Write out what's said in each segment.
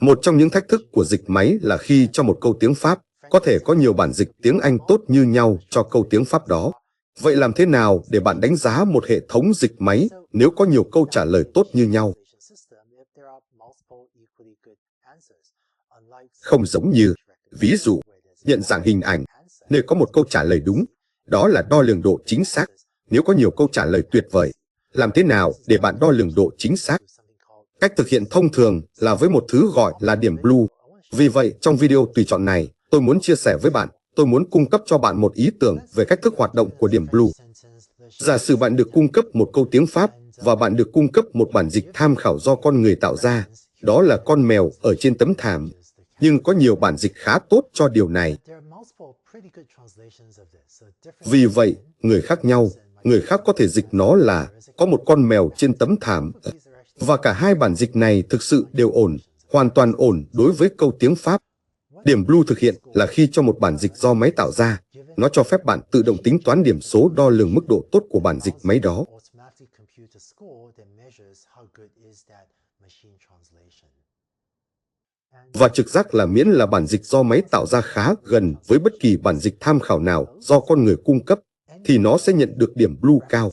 Một trong những thách thức của dịch máy là khi cho một câu tiếng Pháp có thể có nhiều bản dịch tiếng Anh tốt như nhau cho câu tiếng Pháp đó. Vậy làm thế nào để bạn đánh giá một hệ thống dịch máy nếu có nhiều câu trả lời tốt như nhau? Không giống như, ví dụ, nhận dạng hình ảnh, nơi có một câu trả lời đúng, đó là đo lường độ chính xác. Nếu có nhiều câu trả lời tuyệt vời, làm thế nào để bạn đo lường độ chính xác? Cách thực hiện thông thường là với một thứ gọi là điểm Blue. Vì vậy, trong video tùy chọn này, tôi muốn chia sẻ với bạn, tôi muốn cung cấp cho bạn một ý tưởng về cách thức hoạt động của điểm Blue. Giả sử bạn được cung cấp một câu tiếng Pháp và bạn được cung cấp một bản dịch tham khảo do con người tạo ra, đó là con mèo ở trên tấm thảm. Nhưng có nhiều bản dịch khá tốt cho điều này. Vì vậy, người khác có thể dịch nó là có một con mèo trên tấm thảm. Và cả hai bản dịch này thực sự đều ổn, hoàn toàn ổn đối với câu tiếng Pháp. Điểm Blue thực hiện là khi cho một bản dịch do máy tạo ra, nó cho phép bạn tự động tính toán điểm số đo lường mức độ tốt của bản dịch máy đó. Và trực giác là miễn là bản dịch do máy tạo ra khá gần với bất kỳ bản dịch tham khảo nào do con người cung cấp, thì nó sẽ nhận được điểm Blue cao.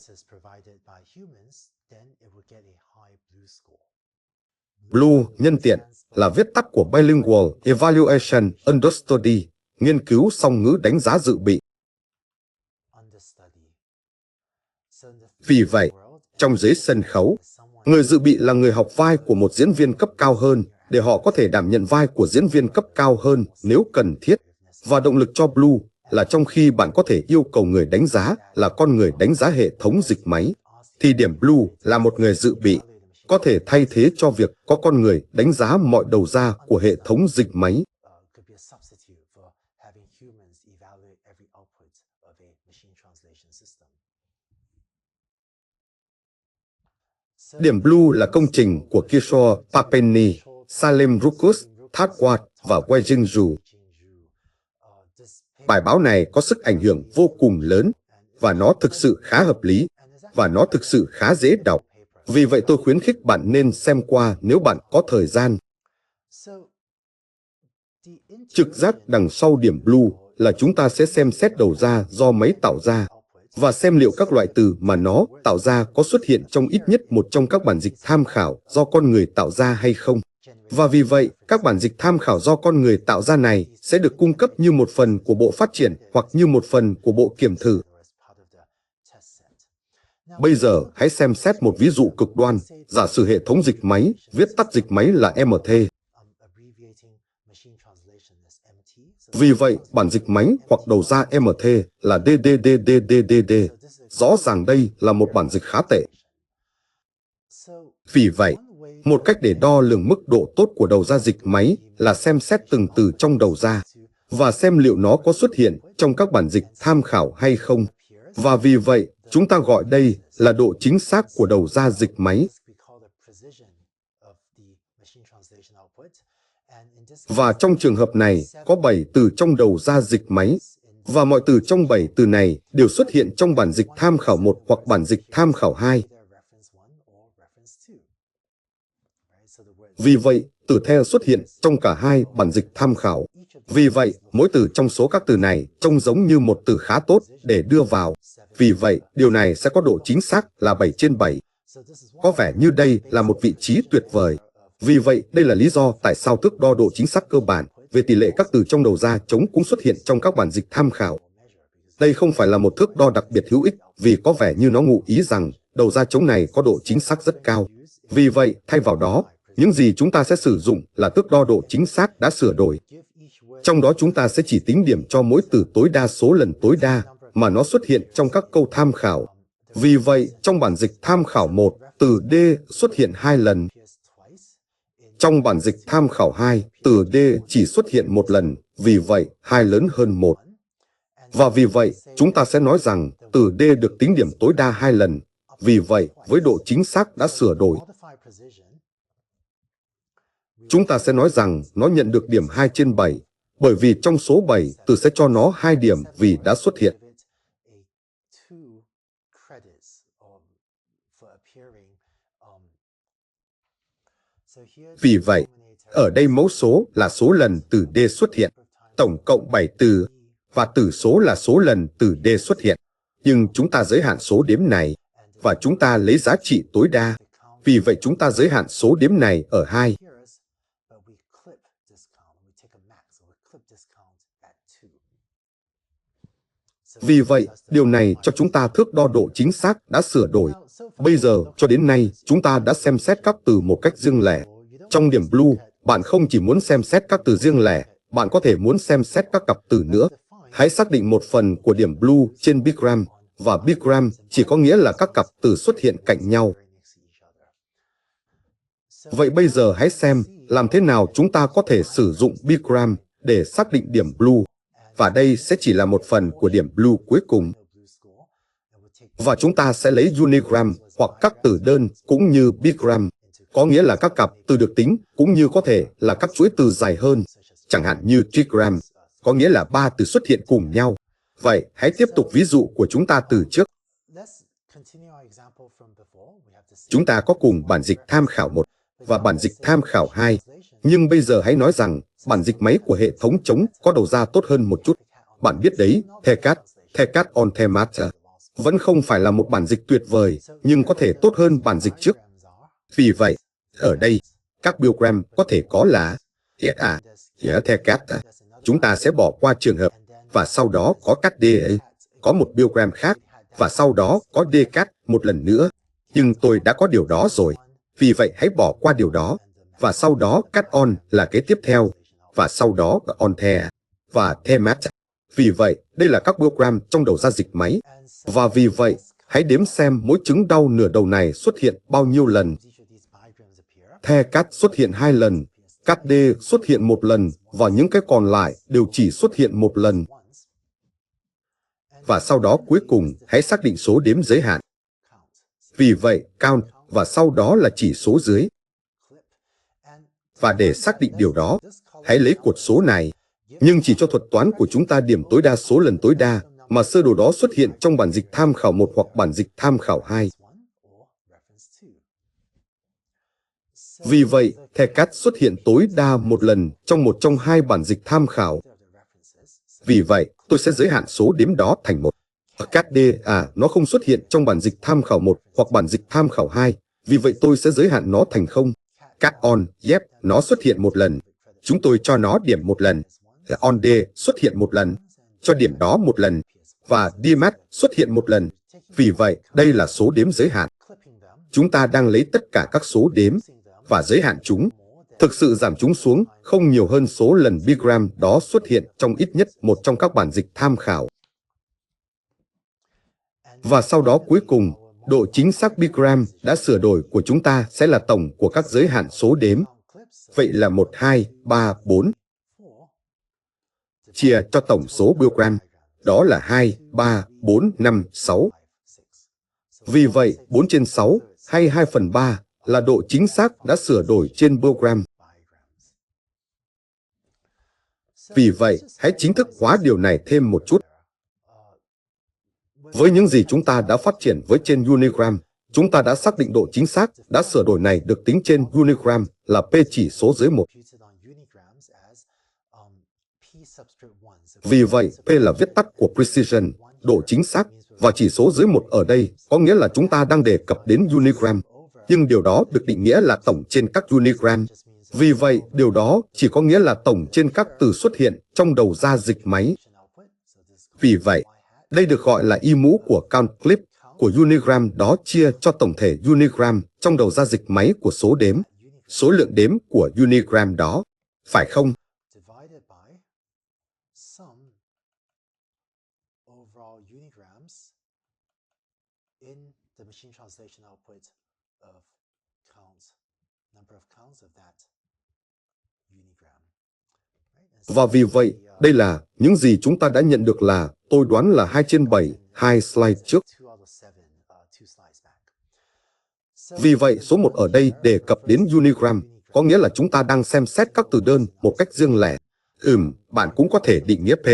Blue, nhân tiện, là viết tắt của Bilingual Evaluation Under Study, nghiên cứu song ngữ đánh giá dự bị. Vì vậy, trong giới sân khấu, người dự bị là người học vai của một diễn viên cấp cao hơn để họ có thể đảm nhận vai của diễn viên cấp cao hơn nếu cần thiết. Và động lực cho Blue là trong khi bạn có thể yêu cầu người đánh giá là con người đánh giá hệ thống dịch máy, thì điểm Blue là một người dự bị, có thể thay thế cho việc có con người đánh giá mọi đầu ra của hệ thống dịch máy. Điểm Blue là công trình của Kishore Papeni, Salem Rukus, Thadwat và Wejingju. Bài báo này có sức ảnh hưởng vô cùng lớn, và nó thực sự khá hợp lý, và nó thực sự khá dễ đọc. Vì vậy tôi khuyến khích bạn nên xem qua nếu bạn có thời gian. Trực giác đằng sau điểm Blue là chúng ta sẽ xem xét đầu ra do máy tạo ra, và xem liệu các loại từ mà nó tạo ra có xuất hiện trong ít nhất một trong các bản dịch tham khảo do con người tạo ra hay không. Và vì vậy, các bản dịch tham khảo do con người tạo ra này sẽ được cung cấp như một phần của bộ phát triển hoặc như một phần của bộ kiểm thử. Bây giờ, hãy xem xét một ví dụ cực đoan. Giả sử hệ thống dịch máy, viết tắt dịch máy là MT. Vì vậy, bản dịch máy hoặc đầu ra MT là DDDDDDD. Rõ ràng đây là một bản dịch khá tệ. Vì vậy, một cách để đo lường mức độ tốt của đầu ra dịch máy là xem xét từng từ trong đầu ra và xem liệu nó có xuất hiện trong các bản dịch tham khảo hay không. Và vì vậy, chúng ta gọi đây là độ chính xác của đầu ra dịch máy. Và trong trường hợp này, có 7 từ trong đầu ra dịch máy, và mọi từ trong 7 từ này đều xuất hiện trong bản dịch tham khảo 1 hoặc bản dịch tham khảo 2. Vì vậy, từ theo xuất hiện trong cả hai bản dịch tham khảo. Vì vậy, mỗi từ trong số các từ này trông giống như một từ khá tốt để đưa vào. Vì vậy, điều này sẽ có độ chính xác là 7/7. Có vẻ như đây là một vị trí tuyệt vời. Vì vậy, đây là lý do tại sao thước đo độ chính xác cơ bản về tỷ lệ các từ trong đầu ra trống cũng xuất hiện trong các bản dịch tham khảo. Đây không phải là một thước đo đặc biệt hữu ích vì có vẻ như nó ngụ ý rằng đầu ra trống này có độ chính xác rất cao. Vì vậy, thay vào đó, những gì chúng ta sẽ sử dụng là thước đo độ chính xác đã sửa đổi. Trong đó chúng ta sẽ chỉ tính điểm cho mỗi từ tối đa số lần tối đa mà nó xuất hiện trong các câu tham khảo. Vì vậy, trong bản dịch tham khảo 1, từ D xuất hiện 2 lần. Trong bản dịch tham khảo 2, từ D chỉ xuất hiện 1 lần, vì vậy 2 lớn hơn 1. Và vì vậy, chúng ta sẽ nói rằng từ D được tính điểm tối đa 2 lần. Vì vậy, với độ chính xác đã sửa đổi, chúng ta sẽ nói rằng nó nhận được điểm 2/7, bởi vì trong số 7 từ sẽ cho nó 2 điểm vì đã xuất hiện. Vì vậy, Ở đây mẫu số là số lần từ D xuất hiện, tổng cộng 7 từ, và tử số là số lần từ D xuất hiện. Nhưng chúng ta giới hạn số đếm này, và chúng ta lấy giá trị tối đa. Vì vậy chúng ta giới hạn số đếm này ở 2. Vì vậy, điều này cho chúng ta thước đo độ chính xác đã sửa đổi. Bây giờ, cho đến nay, chúng ta đã xem xét các từ một cách riêng lẻ. Trong điểm Blue, bạn không chỉ muốn xem xét các từ riêng lẻ, bạn có thể muốn xem xét các cặp từ nữa. Hãy xác định một phần của điểm Blue trên bigram, và bigram chỉ có nghĩa là các cặp từ xuất hiện cạnh nhau. Vậy bây giờ hãy xem làm thế nào chúng ta có thể sử dụng bigram để xác định điểm Blue. Và đây sẽ chỉ là một phần của điểm Blue cuối cùng. Và chúng ta sẽ lấy unigram hoặc các từ đơn cũng như bigram, có nghĩa là các cặp từ được tính cũng như có thể là các chuỗi từ dài hơn, chẳng hạn như trigram, có nghĩa là 3 từ xuất hiện cùng nhau. Vậy hãy tiếp tục ví dụ của chúng ta từ trước. Chúng ta có cùng bản dịch tham khảo 1 và bản dịch tham khảo 2, nhưng bây giờ hãy nói rằng bản dịch máy của hệ thống trống có đầu ra tốt hơn một chút. Bạn biết đấy, Thecat on the matter, vẫn không phải là một bản dịch tuyệt vời, nhưng có thể tốt hơn bản dịch trước. Vì vậy, ở đây, các bigram có thể có là Thecat. Chúng ta sẽ bỏ qua trường hợp, và sau đó có cat D, có một bigram khác, và sau đó có Dcat một lần nữa. Nhưng tôi đã có điều đó rồi, vì vậy hãy bỏ qua điều đó, và sau đó cat on là kế tiếp theo, và sau đó on the, và themat. Vì vậy, đây là các bigram trong đầu ra dịch máy, và vì vậy, hãy đếm xem mỗi chứng đau nửa đầu này xuất hiện bao nhiêu lần. Thecat xuất hiện 2 lần, cat D xuất hiện 1 lần, và những cái còn lại đều chỉ xuất hiện 1 lần. Và sau đó cuối cùng, hãy xác định số đếm giới hạn. Vì vậy, count, và sau đó là chỉ số dưới. Và để xác định điều đó, hãy lấy cột số này. Nhưng chỉ cho thuật toán của chúng ta điểm tối đa số lần tối đa, mà sơ đồ đó xuất hiện trong bản dịch tham khảo 1 hoặc bản dịch tham khảo 2. Vì vậy, Thecat xuất hiện tối đa 1 lần trong một trong 2 bản dịch tham khảo. Vì vậy, tôi sẽ giới hạn số đếm đó thành 1. Cat D, nó không xuất hiện trong bản dịch tham khảo 1 hoặc bản dịch tham khảo 2, vì vậy tôi sẽ giới hạn nó thành 0. Cat on, nó xuất hiện 1 lần. Chúng tôi cho nó điểm 1 lần. On D xuất hiện 1 lần, cho điểm đó 1 lần, và Dmat xuất hiện 1 lần. Vì vậy, đây là số đếm giới hạn. Chúng ta đang lấy tất cả các số đếm và giới hạn chúng, thực sự giảm chúng xuống không nhiều hơn số lần bigram đó xuất hiện trong ít nhất một trong các bản dịch tham khảo. Và sau đó cuối cùng, độ chính xác bigram đã sửa đổi của chúng ta sẽ là tổng của các giới hạn số đếm. Vậy là 1, 2, 3, 4. Chia cho tổng số bigram, đó là 2, 3, 4, 5, 6. Vì vậy, 4 trên 6, hay 2/3, là độ chính xác đã sửa đổi trên bigram. Vì vậy, hãy chính thức hóa điều này thêm một chút. Với những gì chúng ta đã phát triển với trên Unigram, chúng ta đã xác định độ chính xác đã sửa đổi này được tính trên Unigram là P chỉ số dưới 1. Vì vậy, P là viết tắt của Precision, độ chính xác, và chỉ số dưới 1 ở đây có nghĩa là chúng ta đang đề cập đến Unigram. Nhưng điều đó được định nghĩa là tổng trên các Unigram. Vì vậy, điều đó chỉ có nghĩa là tổng trên các từ xuất hiện trong đầu ra dịch máy. Vì vậy, đây được gọi là y mũ của count clip của Unigram đó chia cho tổng thể Unigram trong đầu ra dịch máy của số đếm, số lượng đếm của Unigram đó, phải không? Và vì vậy, đây là những gì chúng ta đã nhận được là, tôi đoán là 2 trên 7, 2 slide trước. Vì vậy, số 1 ở đây đề cập đến Unigram, có nghĩa là chúng ta đang xem xét các từ đơn một cách riêng lẻ. Bạn cũng có thể định nghĩa P.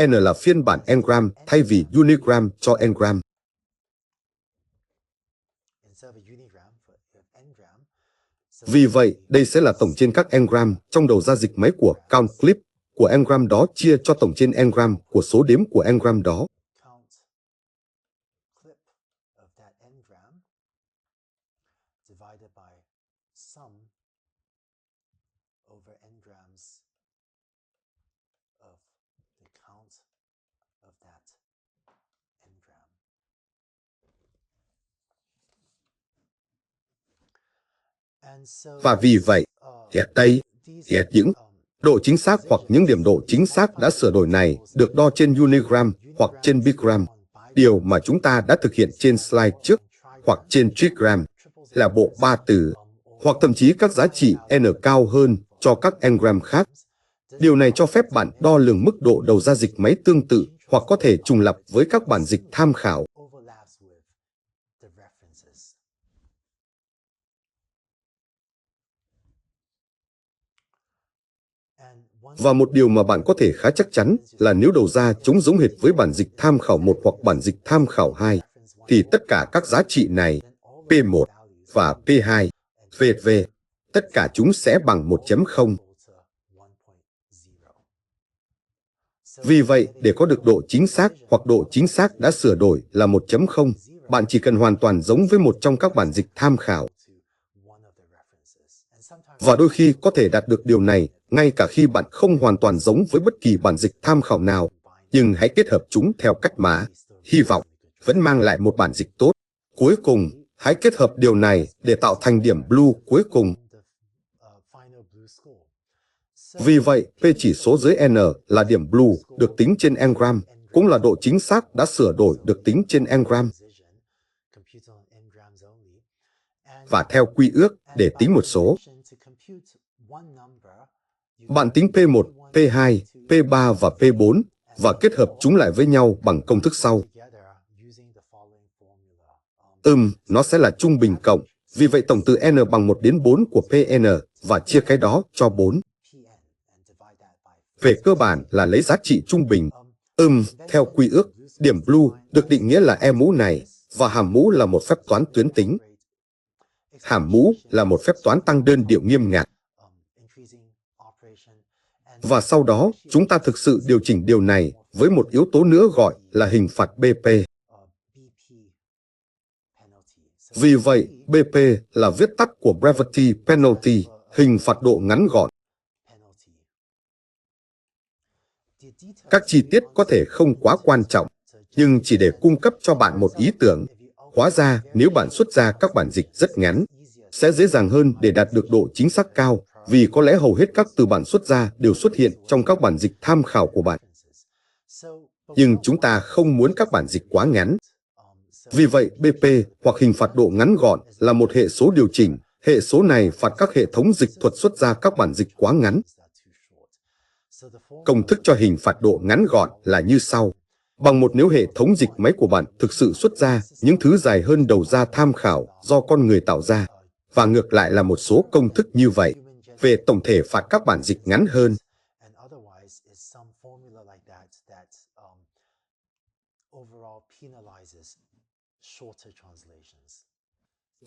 N là phiên bản Ngram thay vì Unigram cho Ngram. Vì vậy, đây sẽ là tổng trên các engram trong đầu ra dịch máy của count clip của engram đó chia cho tổng trên engram của số đếm của engram đó. Và vì vậy, hiện đây, hiện những độ chính xác hoặc những điểm độ chính xác đã sửa đổi này được đo trên unigram hoặc trên bigram. Điều mà chúng ta đã thực hiện trên slide trước hoặc trên trigram là bộ 3 từ, hoặc thậm chí các giá trị n cao hơn cho các engram khác. Điều này cho phép bạn đo lường mức độ đầu ra dịch máy tương tự hoặc có thể trùng lặp với các bản dịch tham khảo. Và một điều mà bạn có thể khá chắc chắn là nếu đầu ra chúng giống hệt với bản dịch tham khảo 1 hoặc bản dịch tham khảo 2, thì tất cả các giá trị này, P1 và P2, VV, tất cả chúng sẽ bằng 1.0. Vì vậy, để có được độ chính xác hoặc độ chính xác đã sửa đổi là 1.0, bạn chỉ cần hoàn toàn giống với một trong các bản dịch tham khảo. Và đôi khi có thể đạt được điều này ngay cả khi bạn không hoàn toàn giống với bất kỳ bản dịch tham khảo nào, nhưng hãy kết hợp chúng theo cách mà, hy vọng, vẫn mang lại một bản dịch tốt. Cuối cùng, hãy kết hợp điều này để tạo thành điểm blue cuối cùng. Vì vậy, P chỉ số dưới N là điểm blue được tính trên engram, cũng là độ chính xác đã sửa đổi được tính trên engram. Và theo quy ước, để tính một số, bạn tính P1, P2, P3 và P4 và kết hợp chúng lại với nhau bằng công thức sau. Nó sẽ là trung bình cộng, vì vậy tổng từ N bằng 1 đến 4 của Pn và chia cái đó cho 4. Về cơ bản là lấy giá trị trung bình. Theo quy ước, điểm blue được định nghĩa là E mũ này và hàm mũ là một phép toán tuyến tính. Hàm mũ là một phép toán tăng đơn điệu nghiêm ngặt. Và sau đó, chúng ta thực sự điều chỉnh điều này với một yếu tố nữa gọi là hình phạt BP. Vì vậy, BP là viết tắt của Brevity Penalty, hình phạt độ ngắn gọn. Các chi tiết có thể không quá quan trọng, nhưng chỉ để cung cấp cho bạn một ý tưởng. Hóa ra, nếu bạn xuất ra các bản dịch rất ngắn, sẽ dễ dàng hơn để đạt được độ chính xác cao, vì có lẽ hầu hết các từ bạn xuất ra đều xuất hiện trong các bản dịch tham khảo của bạn. Nhưng chúng ta không muốn các bản dịch quá ngắn. Vì vậy, BP hoặc hình phạt độ ngắn gọn là một hệ số điều chỉnh. Hệ số này phạt các hệ thống dịch thuật xuất ra các bản dịch quá ngắn. Công thức cho hình phạt độ ngắn gọn là như sau. Bằng 1 nếu hệ thống dịch máy của bạn thực sự xuất ra những thứ dài hơn đầu ra tham khảo do con người tạo ra, và ngược lại là một số công thức như vậy, về tổng thể phạt các bản dịch ngắn hơn.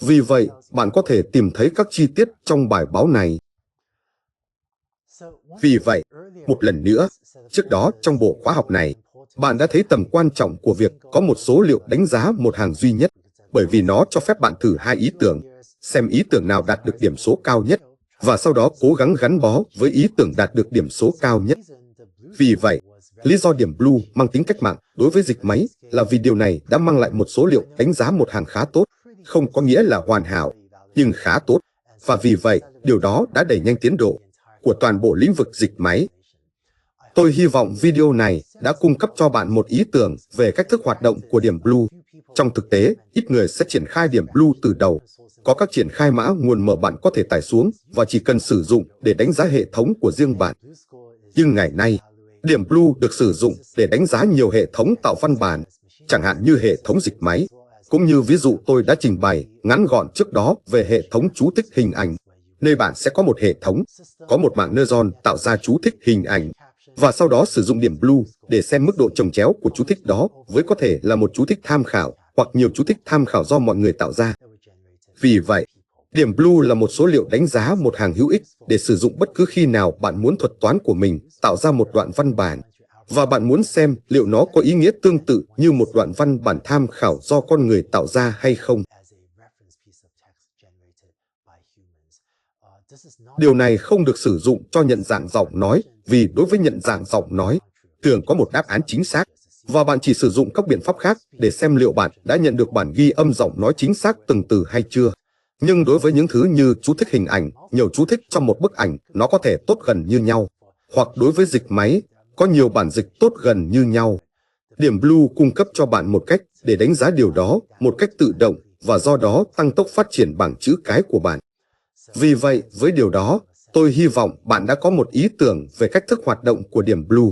Vì vậy, bạn có thể tìm thấy các chi tiết trong bài báo này. Vì vậy, một lần nữa, trước đó trong bộ khóa học này, bạn đã thấy tầm quan trọng của việc có một số liệu đánh giá một hàng duy nhất, bởi vì nó cho phép bạn thử 2 ý tưởng, xem ý tưởng nào đạt được điểm số cao nhất, và sau đó cố gắng gắn bó với ý tưởng đạt được điểm số cao nhất. Vì vậy, lý do điểm blue mang tính cách mạng đối với dịch máy là vì điều này đã mang lại một số liệu đánh giá một hàng khá tốt, không có nghĩa là hoàn hảo, nhưng khá tốt, và vì vậy, điều đó đã đẩy nhanh tiến độ của toàn bộ lĩnh vực dịch máy. Tôi hy vọng video này đã cung cấp cho bạn một ý tưởng về cách thức hoạt động của điểm blue. Trong thực tế, ít người sẽ triển khai điểm blue từ đầu. Có các triển khai mã nguồn mở bạn có thể tải xuống và chỉ cần sử dụng để đánh giá hệ thống của riêng bạn. Nhưng ngày nay, điểm blue được sử dụng để đánh giá nhiều hệ thống tạo văn bản, chẳng hạn như hệ thống dịch máy, cũng như ví dụ tôi đã trình bày ngắn gọn trước đó về hệ thống chú thích hình ảnh, nơi bạn sẽ có một hệ thống, có một mạng neuron tạo ra chú thích hình ảnh, và sau đó sử dụng điểm blue để xem mức độ chồng chéo của chú thích đó với có thể là một chú thích tham khảo hoặc nhiều chú thích tham khảo do mọi người tạo ra. Vì vậy, Điểm Blue là một số liệu đánh giá một hàng hữu ích để sử dụng bất cứ khi nào bạn muốn thuật toán của mình tạo ra một đoạn văn bản, và bạn muốn xem liệu nó có ý nghĩa tương tự như một đoạn văn bản tham khảo do con người tạo ra hay không. Điều này không được sử dụng cho nhận dạng giọng nói, vì đối với nhận dạng giọng nói, thường có một đáp án chính xác, và bạn chỉ sử dụng các biện pháp khác để xem liệu bạn đã nhận được bản ghi âm giọng nói chính xác từng từ hay chưa. Nhưng đối với những thứ như chú thích hình ảnh, nhiều chú thích trong một bức ảnh, nó có thể tốt gần như nhau. Hoặc đối với dịch máy, có nhiều bản dịch tốt gần như nhau. Điểm Blue cung cấp cho bạn một cách để đánh giá điều đó một cách tự động, và do đó tăng tốc phát triển bảng chữ cái của bạn. Vì vậy, với điều đó, tôi hy vọng bạn đã có một ý tưởng về cách thức hoạt động của điểm Blue.